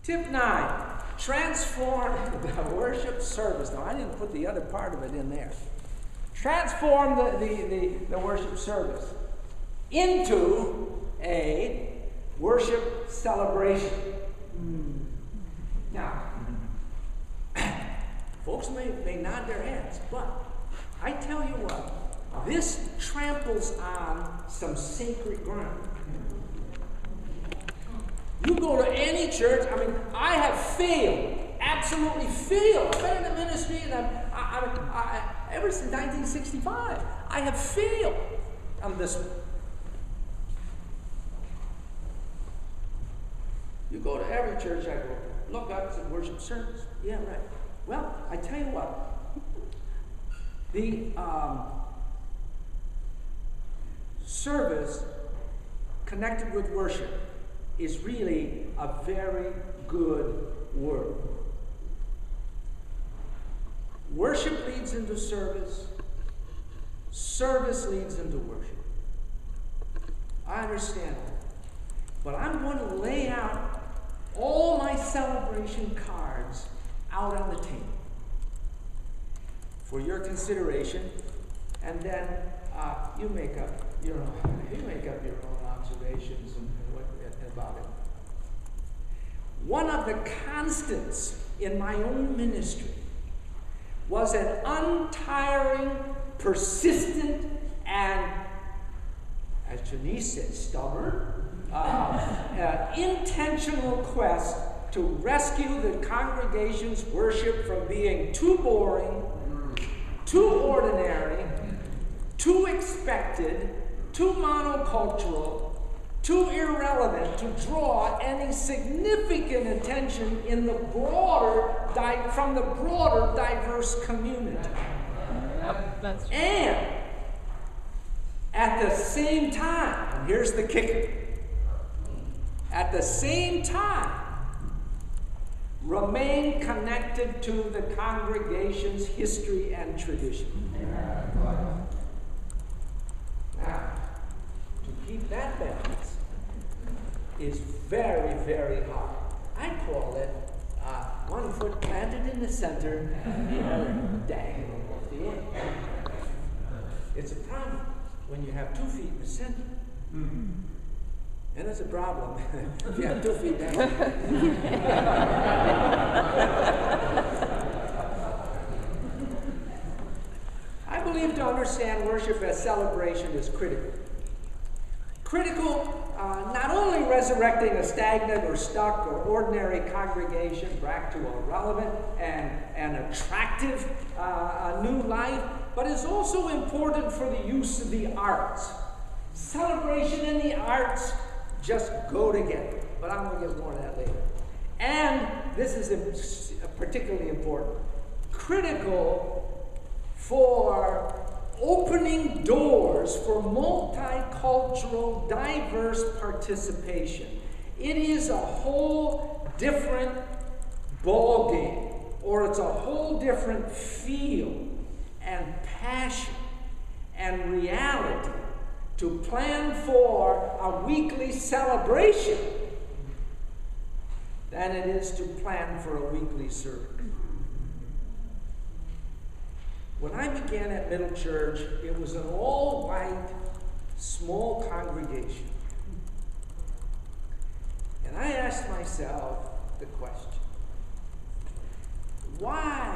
Tip 9, transform the worship service. Now, I didn't put the other part of it in there. Transform the worship service into a worship celebration. Now, folks may nod their heads, but I tell you what, this tramples on some sacred ground. You go to any church, I mean, I have failed, absolutely failed. I've been in the ministry and ever since 1965, I have failed on this one. You go to every church I go, look up, it's a worship service. Yeah, right. Well, I tell you what, the service connected with worship is really a very good word. Worship leads into service. Service leads into worship. I understand that. But I'm going to lay out all my celebration cards out on the table for your consideration, and then you make up your own observations about it. One of the constants in my own ministry was an untiring, persistent, and, as Janice said, stubborn, intentional quest to rescue the congregation's worship from being too boring, too ordinary, too expected, too monocultural, too irrelevant to draw any significant attention in the from the broader diverse community. And at the same time, and here's the kicker, at the same time, remain connected to the congregation's history and tradition. Now, to keep that balance is very, very hard. I call it 1 foot planted in the center, the other dangling off the end. It's a problem when you have 2 feet in the center. And it's a problem if you have 2 feet down. I believe to understand worship as celebration is critical. Critical, not only resurrecting a stagnant or stuck or ordinary congregation back to a relevant and attractive new life, but is also important for the use of the arts. Celebration and the arts just go together, but I'm going to get more of that later. And this is particularly important. Critical for opening doors for multicultural, diverse participation. It is a whole different ballgame, or it's a whole different feel and passion and reality to plan for a weekly celebration than it is to plan for a weekly service. When I began at Middle Church, it was an all-white, small congregation. And I asked myself the question, why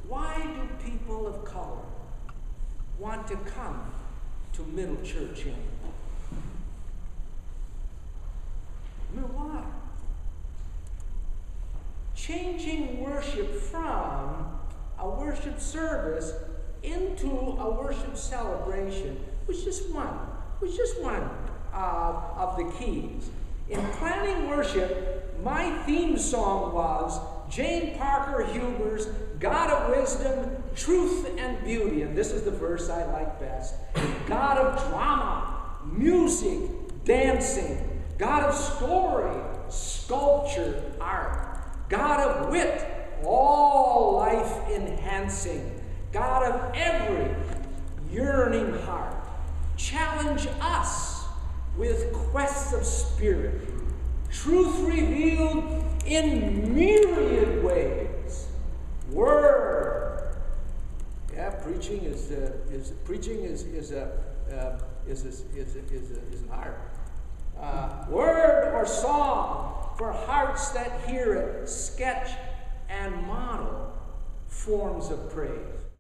do people of color want to come to Middle Church anymore? I mean, why? Changing worship from a worship service into a worship celebration was just one of the keys. In planning worship, my theme song was Jane Parker Huber's God of Wisdom, Truth and Beauty. And this is the verse I like best. God of drama, music, dancing. God of story, sculpture, art. God of wit, all life enhancing. God of every yearning heart. Challenge us with quests of spirit. truth revealed in myriad ways. Word. Yeah, preaching is an art. Word or song for hearts that hear it, sketch and model forms of praise.